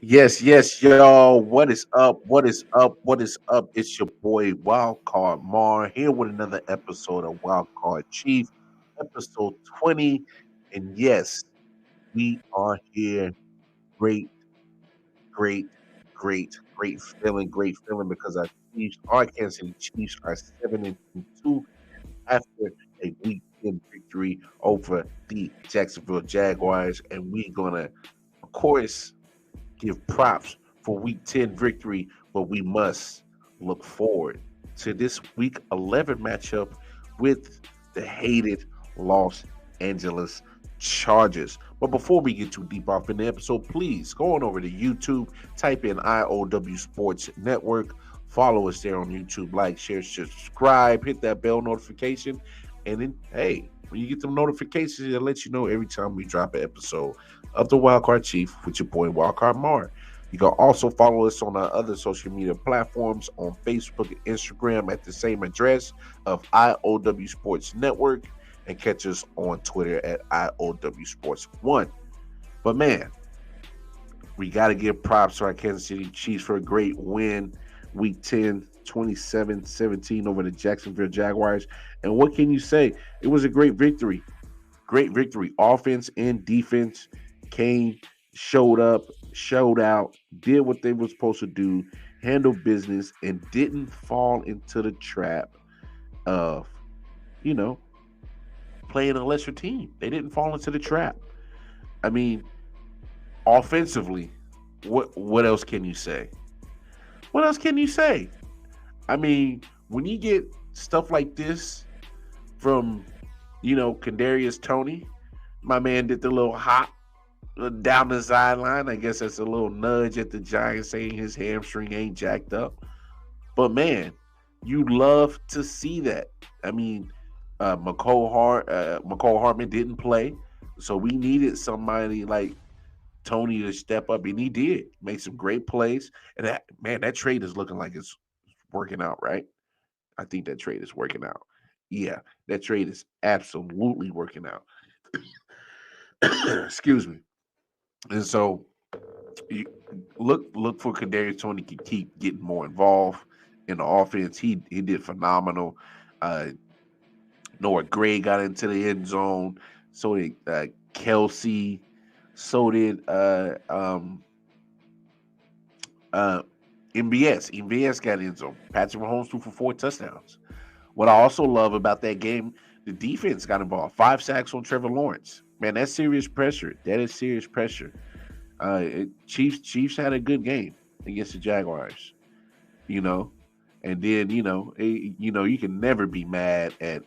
Yes, yes, y'all. What is up? What is up? What is up? It's your boy Wildcard Mar here with another episode of Wildcard Chief, episode 20. And yes, we are here. Great, great, great feeling because our Kansas City Chiefs are 7-2 after a week in victory over the Jacksonville Jaguars. And we're gonna, of course, give props for week 10 victory, but we must look forward to this week 11 matchup with the hated Los Angeles Chargers. But before we get too deep off in the episode, please go on over to YouTube, type in IOW Sports Network, follow us there on YouTube, like, share, subscribe, hit that bell notification, and then, hey, when you get them notifications, it'll let you know every time we drop an episode of the Wildcard Chief with your boy Wildcard Mar. You can also follow us on our other social media platforms on Facebook and Instagram at the same address of IOW Sports Network, and catch us on Twitter at IOW Sports 1. But man, we got to give props to our Kansas City Chiefs for a great win week 10, 27-17 over the Jacksonville Jaguars. And what can you say? It was a great victory. Great victory. Offense and defense came, showed up, showed out, did what they were supposed to do, handled business, and didn't fall into the trap of, playing a lesser team. They didn't fall into the trap. I mean, offensively, what else can you say? What else can you say? I mean, when you get stuff like this from, Kadarius Toney, my man did the little hop down the sideline. I guess that's a little nudge at the Giants saying his hamstring ain't jacked up. But man, you love to see that. I mean, McCole Hartman didn't play, so we needed somebody like Toney to step up, and he did. Make some great plays. And that trade is looking like it's working out, right? I think that trade is working out. Yeah, that trade is absolutely working out. Excuse me. And so you look for Kadarius Toney to keep getting more involved in the offense. He did phenomenal. Noah Gray got into the end zone. So did Kelsey. So did MBS. MBS got in zone. Patrick Mahomes threw for 4 touchdowns. What I also love about that game, the defense got involved. 5 sacks on Trevor Lawrence. Man, that's serious pressure. That is serious pressure. Chiefs had a good game against the Jaguars. And then you can never be mad at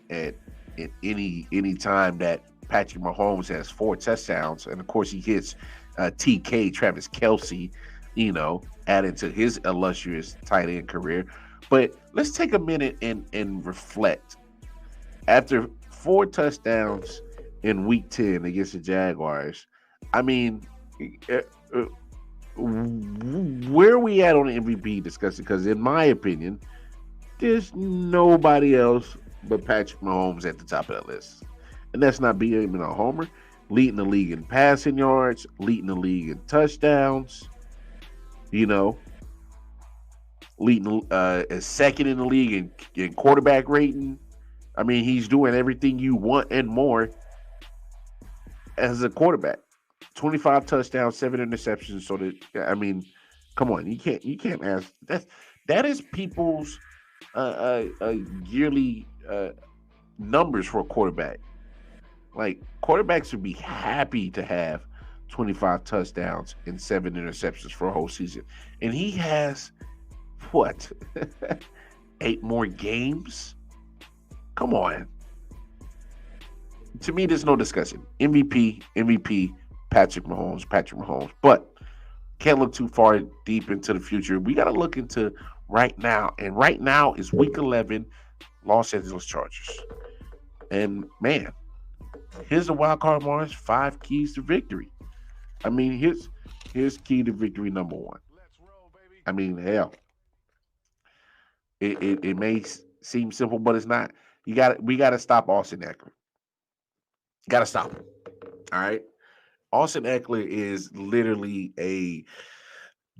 any time that Patrick Mahomes has 4 touchdowns, and of course he hits TK Travis Kelsey, adding to his illustrious tight end career. But let's take a minute and reflect. After 4 touchdowns in week 10 against the Jaguars, I mean, where are we at on the MVP discussion? Because in my opinion, there's nobody else but Patrick Mahomes at the top of that list. And that's not being a homer. Leading the league in passing yards, leading the league in touchdowns, leading second in the league in quarterback rating. I mean, he's doing everything you want and more as a quarterback. 25 touchdowns, 7 interceptions. So come on, you can't ask that is people's yearly numbers for a quarterback. Like, quarterbacks would be happy to have 25 touchdowns and 7 interceptions for a whole season. And he has, 8 more games? Come on. To me, there's no discussion. MVP, Patrick Mahomes, Patrick Mahomes. But can't look too far deep into the future. We got to look into right now. And right now is week 11, Los Angeles Chargers. And man, here's the wild card, Mars. 5 keys to victory. I mean, here's key to victory number one. I mean, hell, it may seem simple, but it's not. We got to stop Austin Eckler. Got to stop him. All right. Austin Eckler is literally a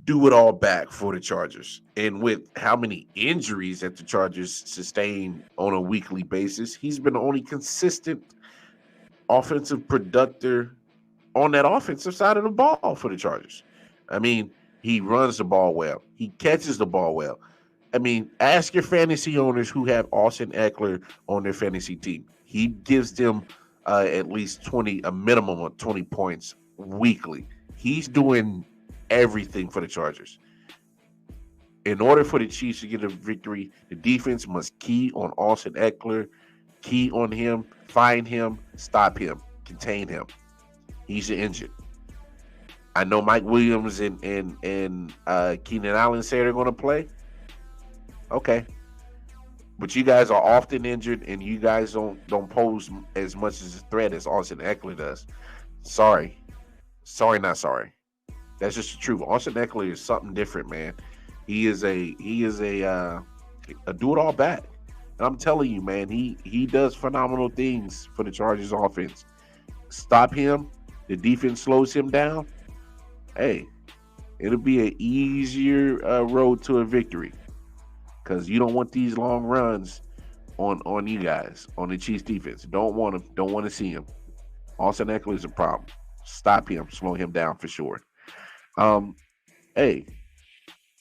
do it all back for the Chargers. And with how many injuries that the Chargers sustain on a weekly basis, he's been the only consistent offensive productor on that offensive side of the ball for the Chargers. I mean, he runs the ball well. He catches the ball well. I mean, ask your fantasy owners who have Austin Eckler on their fantasy team. He gives them at least a minimum of 20 points weekly. He's doing everything for the Chargers. In order for the Chiefs to get a victory, the defense must key on Austin Eckler, key on him, find him, stop him, contain him. He's the engine. I know Mike Williams and Keenan Allen say they're going to play. Okay. But you guys are often injured, and you guys don't pose as much as a threat as Austin Eckler does. Sorry, not sorry. That's just the truth. Austin Eckler is something different, man. He is a do it all back, and I'm telling you, man, he does phenomenal things for the Chargers offense. Stop him, the defense slows him down. Hey, it'll be an easier road to a victory. Because you don't want these long runs on you guys, on the Chiefs defense. Don't want them. Don't want to see him. Austin Eckler is a problem. Stop him. Slow him down for sure. Hey,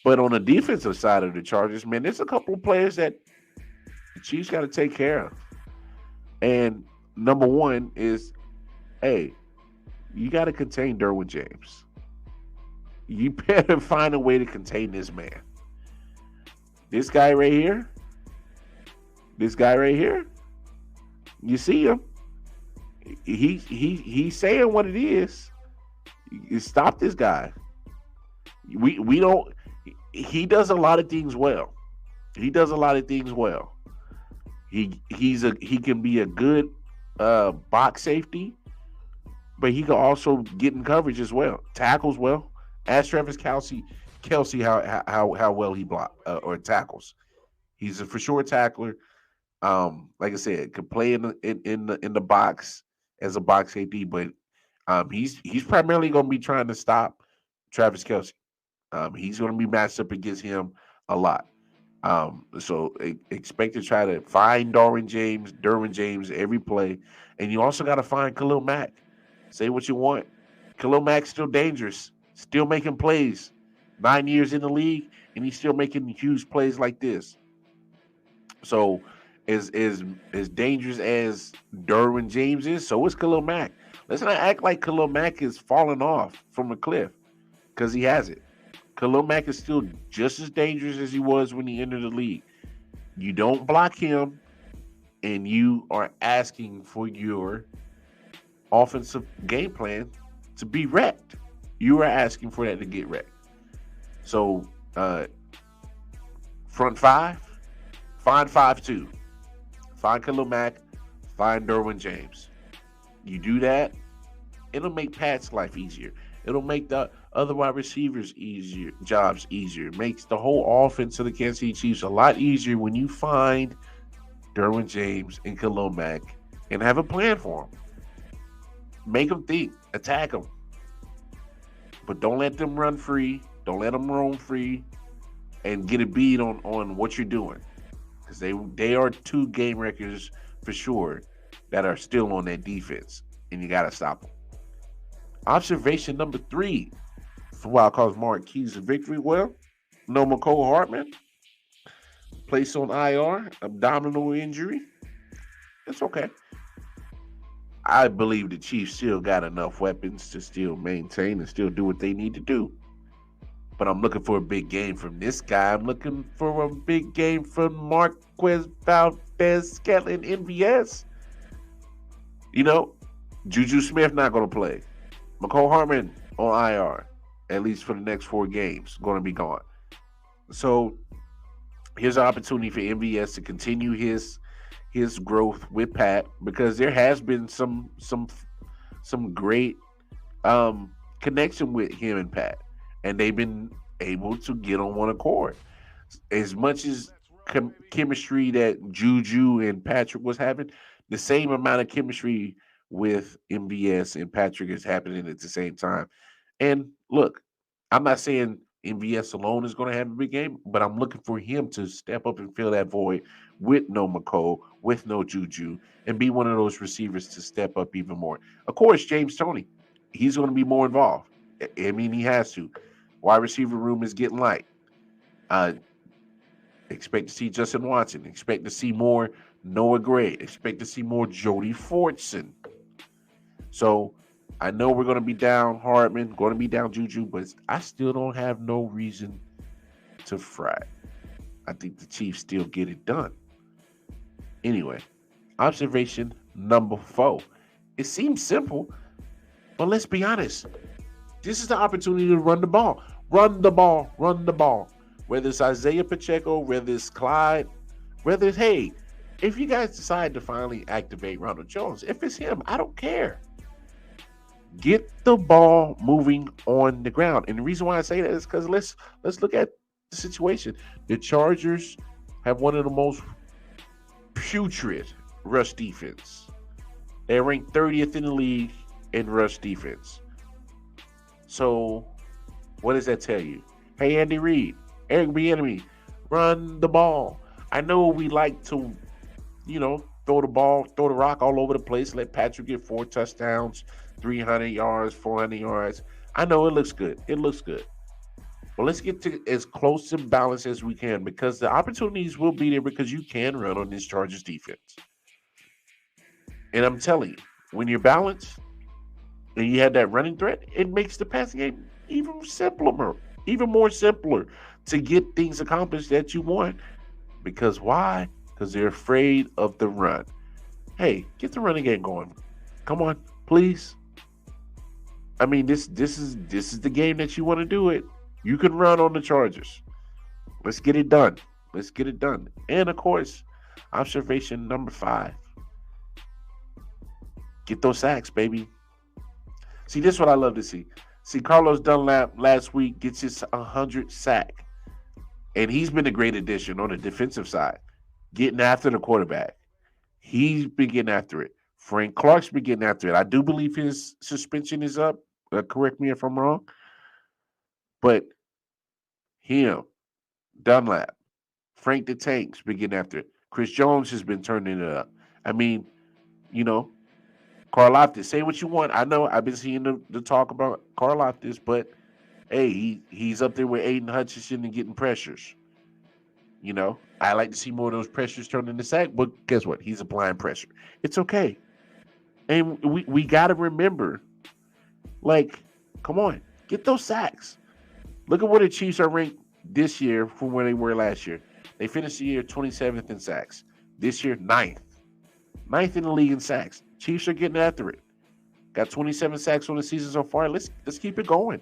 but on the defensive side of the Chargers, man, there's a couple of players that the Chiefs got to take care of. And number one is, hey, you got to contain Derwin James. You better find a way to contain this man. This guy right here, you see him. He's saying what it is. You stop this guy. We don't. He does a lot of things well. He can be a good box safety, but he can also get in coverage as well. Tackles well. Ask Travis Kelsey how well he block or tackles. He's a for sure tackler. Like I said, could play in the box as a box safety, but he's primarily going to be trying to stop Travis Kelsey. He's going to be matched up against him a lot. So expect to try to find Derwin James every play, and you also got to find Khalil Mack. Say what you want, Khalil Mack's still dangerous, still making plays. 9 years in the league, and he's still making huge plays like this. So, as dangerous as Derwin James is, so is Khalil Mack. Let's not act like Khalil Mack is falling off from a cliff, because he hasn't. Khalil Mack is still just as dangerous as he was when he entered the league. You don't block him, and you are asking for your offensive game plan to be wrecked. You are asking for that to get wrecked. So, front five, find 5-2. Find Khalil Mack, find Derwin James. You do that, it'll make Pat's life easier. It'll make the other wide receivers jobs easier. It makes the whole offense of the Kansas City Chiefs a lot easier when you find Derwin James and Khalil Mack and have a plan for them. Make them think, attack them. But don't let them run free. Don't let them roam free and get a beat on what you're doing. Because they are 2 game wreckers for sure that are still on that defense. And you got to stop them. Observation number 3 for Wild Cards Mark keys to victory. Well, no McCole Hartman. Placed on IR. Abdominal injury. It's okay. I believe the Chiefs still got enough weapons to still maintain and still do what they need to do. But I'm looking for a big game from this guy. I'm looking for a big game from Marquez Valdez-Scantling, MVS. You know, Juju Smith not going to play. McCole Hartman on IR, at least for the next 4 games, going to be gone. So here's an opportunity for MVS to continue his growth with Pat, because there has been some great connection with him and Pat, and they've been able to get on one accord. As much as chemistry that Juju and Patrick was having, the same amount of chemistry with MVS and Patrick is happening at the same time. And look, I'm not saying MVS alone is going to have a big game, but I'm looking for him to step up and fill that void with no McCole, with no Juju, and be one of those receivers to step up even more. Of course, James Toney, he's going to be more involved. I mean, he has to. Wide receiver room is getting light. Expect to see Justin Watson. Expect to see more Noah Gray. Expect to see more Jody Fortson. So I know we're going to be down Hardman, going to be down Juju, but I still don't have no reason to fret. I think the Chiefs still get it done. Anyway, observation number 4. It seems simple, but let's be honest. This is the opportunity to run the ball. Run the ball. Run the ball. Whether it's Isaiah Pacheco, whether it's Clyde, whether it's, hey, if you guys decide to finally activate Ronald Jones, if it's him, I don't care. Get the ball moving on the ground. And the reason why I say that is because let's look at the situation. The Chargers have one of the most putrid rush defense. They're ranked 30th in the league in rush defense. So what does that tell you? Hey, Andy Reid, Eric Bieniemy, run the ball. I know we like to, throw the ball, throw the rock all over the place, let Patrick get 4 touchdowns, 300 yards, 400 yards. I know it looks good. It looks good. But let's get to as close to balance as we can, because the opportunities will be there, because you can run on this Chargers defense. And I'm telling you, when you're balanced and you have that running threat, it makes the passing game even more simpler to get things accomplished that you want. Because why? Because they're afraid of the run. Hey, get the running game going. Come on, please. I mean, this is the game that you want to do it. You can run on the Chargers. Let's get it done. Let's get it done. And of course, observation number 5. Get those sacks, baby. See, this is what I love to see. See, Carlos Dunlap last week gets his 100th sack. And he's been a great addition on the defensive side, getting after the quarterback. He's been getting after it. Frank Clark's been getting after it. I do believe his suspension is up. Correct me if I'm wrong. But him, Dunlap, Frank the Tank's been getting after it. Chris Jones has been turning it up. I mean, Karlaftis, say what you want. I know I've been seeing the talk about Karlaftis, but hey, he's up there with Aiden Hutchinson and getting pressures. I like to see more of those pressures turn into sack, but guess what? He's applying pressure. It's okay. And we got to remember, come on, get those sacks. Look at where the Chiefs are ranked this year from where they were last year. They finished the year 27th in sacks. This year, 9th. 9th in the league in sacks. Chiefs are getting after it. Got 27 sacks on the season so far. Let's keep it going.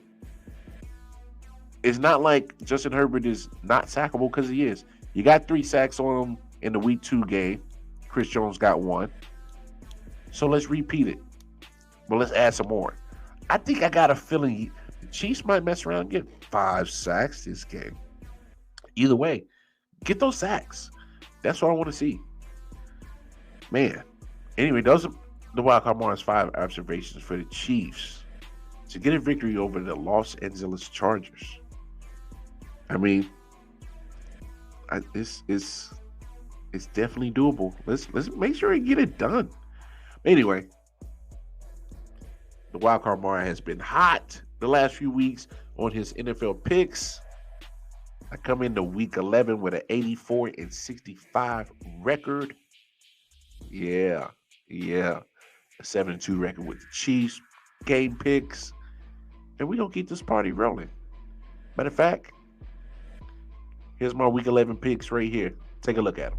It's not like Justin Herbert is not sackable, because he is. You got 3 sacks on him in the week 2 game. Chris Jones got 1. So let's repeat it. But let's add some more. I think I got a feeling the Chiefs might mess around and get 5 sacks this game. Either way, get those sacks. That's what I want to see. Man. Anyway, those are the Wildcard Mars 5 observations for the Chiefs to get a victory over the Los Angeles Chargers. I mean, it's definitely doable. Let's make sure we get it done. Anyway, the Wildcard Mara has been hot the last few weeks on his NFL picks. I come into week 11 with an 84-65 record. Yeah. A 7-2 record with the Chiefs game picks. And we're going to keep this party rolling. Matter of fact, here's my week 11 picks right here. Take a look at them.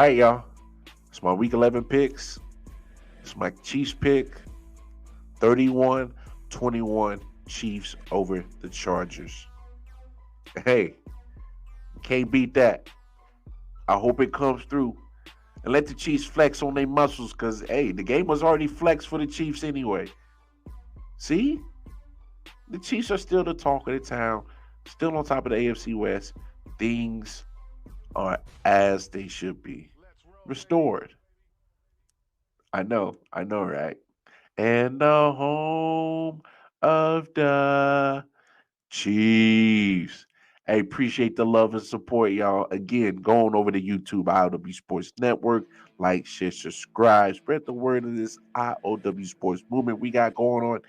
right, y'all. It's my week 11 picks. It's my Chiefs pick. 31-21 Chiefs over the Chargers. Hey, can't beat that. I hope it comes through. And let the Chiefs flex on their muscles because, hey, the game was already flexed for the Chiefs anyway. See? The Chiefs are still the talk of the town, still on top of the AFC West. Things are as they should be. Restored. I know, right? And the home of the Chiefs. I appreciate the love and support, y'all. Again, going over to YouTube, IOW Sports Network. Like, share, subscribe. Spread the word of this IOW Sports movement we got going on.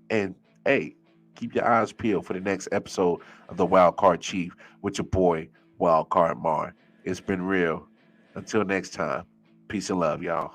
And, hey, keep your eyes peeled for the next episode of the Wild Card Chief with your boy, Wild Card Mar. It's been real. Until next time, peace and love, y'all.